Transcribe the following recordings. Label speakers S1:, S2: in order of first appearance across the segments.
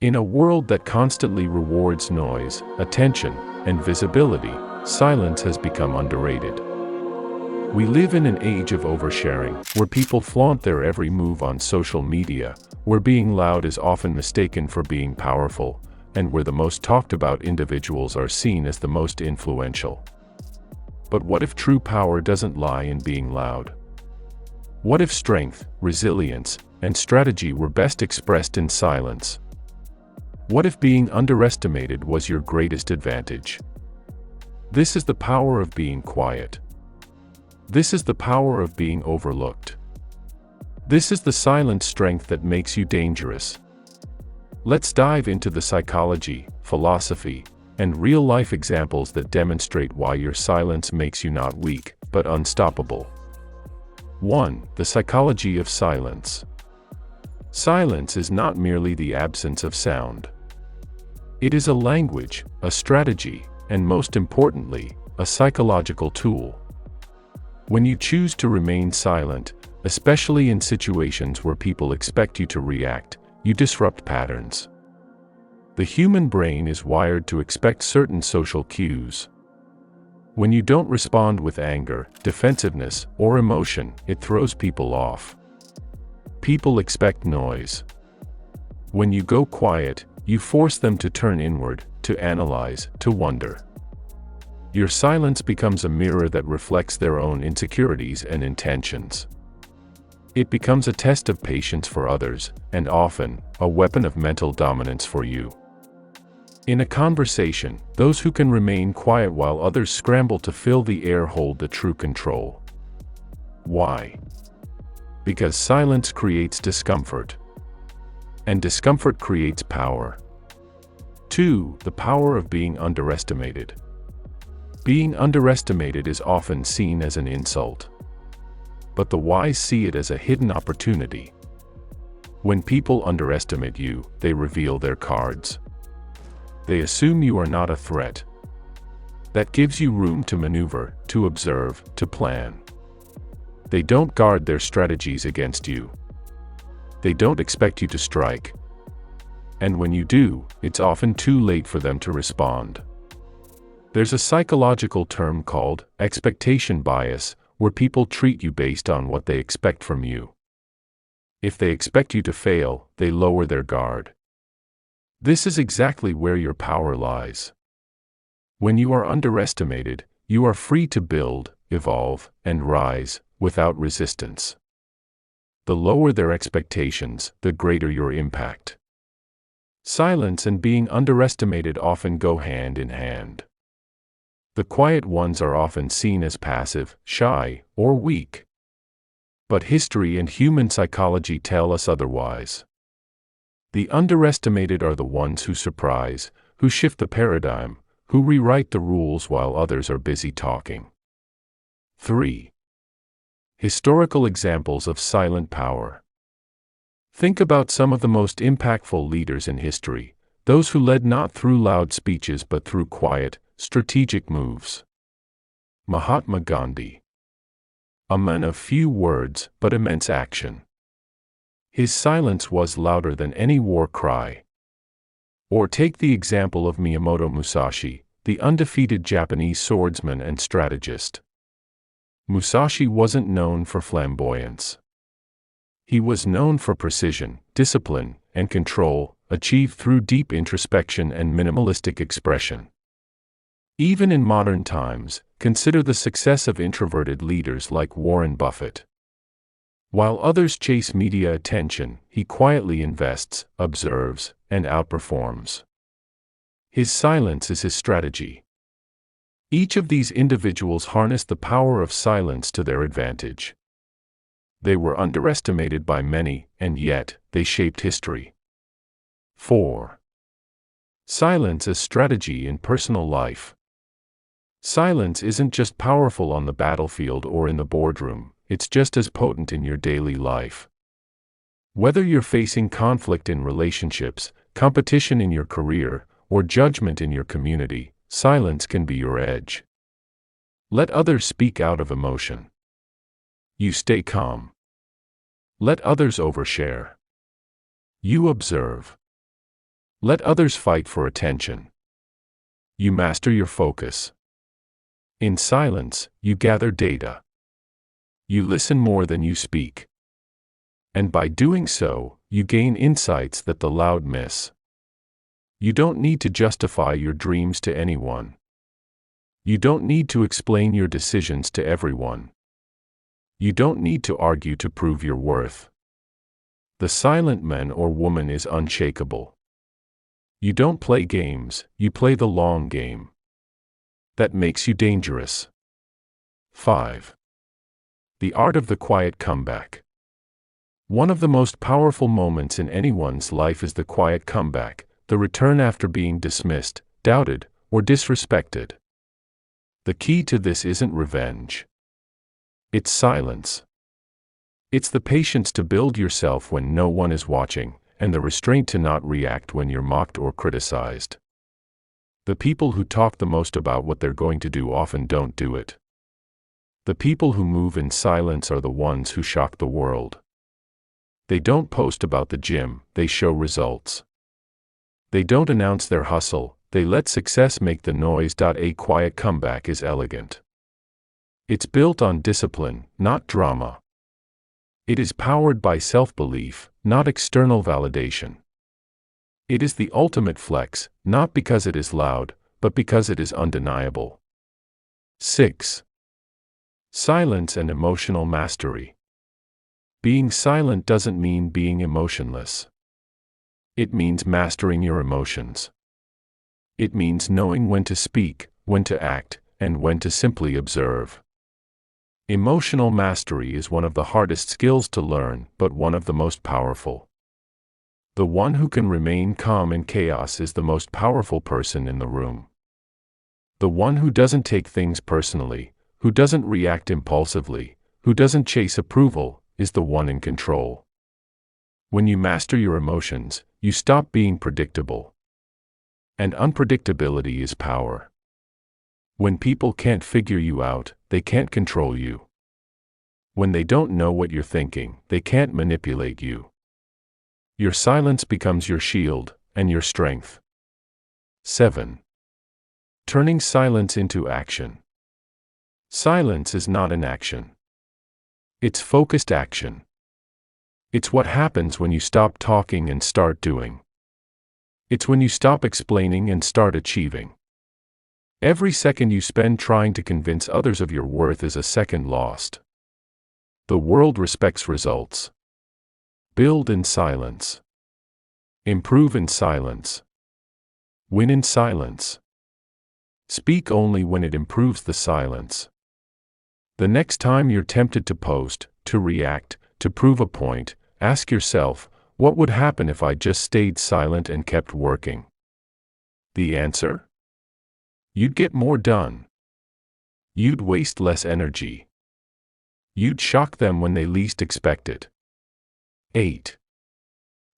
S1: In a world that constantly rewards noise, attention, and visibility, silence has become underrated. We live in an age of oversharing, where people flaunt their every move on social media, where being loud is often mistaken for being powerful, and where the most talked about individuals are seen as the most influential. But what if true power doesn't lie in being loud? What if strength, resilience, and strategy were best expressed in silence? What if being underestimated was your greatest advantage? This is the power of being quiet. This is the power of being overlooked. This is the silent strength that makes you dangerous. Let's dive into the psychology, philosophy, and real-life examples that demonstrate why your silence makes you not weak, but unstoppable. 1. The psychology of silence. Silence is not merely the absence of sound. It is a language, a strategy, and most importantly, a psychological tool. When you choose to remain silent, especially in situations where people expect you to react, you disrupt patterns. The human brain is wired to expect certain social cues. When you don't respond with anger, defensiveness, or emotion, it throws people off. People expect noise. When you go quiet, you force them to turn inward, to analyze, to wonder. Your silence becomes a mirror that reflects their own insecurities and intentions. It becomes a test of patience for others, and often, a weapon of mental dominance for you. In a conversation, those who can remain quiet while others scramble to fill the air hold the true control. Why? Because silence creates discomfort. And discomfort creates power. 2. The power of being underestimated. Being underestimated is often seen as an insult. But the wise see it as a hidden opportunity. When people underestimate you, they reveal their cards. They assume you are not a threat. That gives you room to maneuver, to observe, to plan. They don't guard their strategies against you. They don't expect you to strike. And when you do, it's often too late for them to respond. There's a psychological term called expectation bias, where people treat you based on what they expect from you. If they expect you to fail, they lower their guard. This is exactly where your power lies. When you are underestimated, you are free to build, evolve, and rise, without resistance. The lower their expectations, the greater your impact. Silence and being underestimated often go hand in hand. The quiet ones are often seen as passive, shy, or weak. But history and human psychology tell us otherwise. The underestimated are the ones who surprise, who shift the paradigm, who rewrite the rules while others are busy talking. 3. Historical examples of silent power. Think about some of the most impactful leaders in history, those who led not through loud speeches but through quiet, strategic moves. Mahatma Gandhi. A man of few words but immense action. His silence was louder than any war cry. Or take the example of Miyamoto Musashi, the undefeated Japanese swordsman and strategist. Musashi wasn't known for flamboyance. He was known for precision, discipline, and control, achieved through deep introspection and minimalistic expression. Even in modern times, consider the success of introverted leaders like Warren Buffett. While others chase media attention, he quietly invests, observes, and outperforms. His silence is his strategy. Each of these individuals harnessed the power of silence to their advantage. They were underestimated by many, and yet, they shaped history. 4. Silence as strategy in personal life. Silence isn't just powerful on the battlefield or in the boardroom, it's just as potent in your daily life. Whether you're facing conflict in relationships, competition in your career, or judgment in your community, silence can be your edge. Let others speak out of emotion. You stay calm. Let others overshare. You observe. Let others fight for attention. You master your focus. In silence, you gather data. You listen more than you speak. And by doing so, you gain insights that the loud miss. You don't need to justify your dreams to anyone. You don't need to explain your decisions to everyone. You don't need to argue to prove your worth. The silent man or woman is unshakable. You don't play games, you play the long game. That makes you dangerous. 5. The art of the quiet comeback. One of the most powerful moments in anyone's life is the quiet comeback, the return after being dismissed, doubted, or disrespected. The key to this isn't revenge. It's silence. It's the patience to build yourself when no one is watching, and the restraint to not react when you're mocked or criticized. The people who talk the most about what they're going to do often don't do it. The people who move in silence are the ones who shock the world. They don't post about the gym, they show results. They don't announce their hustle, they let success make the noise. A quiet comeback is elegant. It's built on discipline, not drama. It is powered by self-belief, not external validation. It is the ultimate flex, not because it is loud, but because it is undeniable. 6. Silence and emotional mastery. Being silent doesn't mean being emotionless. It means mastering your emotions. It means knowing when to speak, when to act, and when to simply observe. Emotional mastery is one of the hardest skills to learn, but one of the most powerful. The one who can remain calm in chaos is the most powerful person in the room. The one who doesn't take things personally, who doesn't react impulsively, who doesn't chase approval, is the one in control. When you master your emotions, you stop being predictable. And unpredictability is power. When people can't figure you out, they can't control you. When they don't know what you're thinking, they can't manipulate you. Your silence becomes your shield, and your strength. 7. Turning silence into action. Silence is not an action. It's focused action. It's what happens when you stop talking and start doing. It's when you stop explaining and start achieving. Every second you spend trying to convince others of your worth is a second lost. The world respects results. Build in silence. Improve in silence. Win in silence. Speak only when it improves the silence. The next time you're tempted to post, to react, to prove a point, ask yourself, what would happen if I just stayed silent and kept working? The answer? You'd get more done. You'd waste less energy. You'd shock them when they least expect it. 8.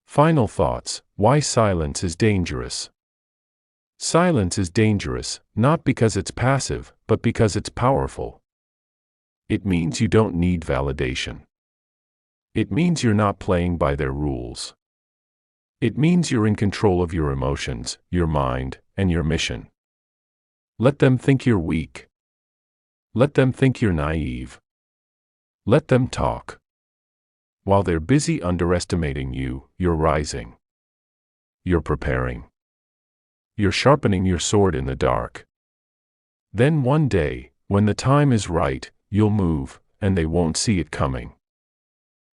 S1: Final thoughts: why silence is dangerous. Silence is dangerous, not because it's passive, but because it's powerful. It means you don't need validation. It means you're not playing by their rules. It means you're in control of your emotions, your mind, and your mission. Let them think you're weak. Let them think you're naive. Let them talk. While they're busy underestimating you, you're rising. You're preparing. You're sharpening your sword in the dark. Then one day, when the time is right, you'll move, and they won't see it coming.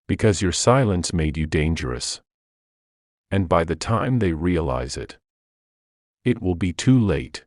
S1: Because your silence made you dangerous. And by the time they realize it, it will be too late.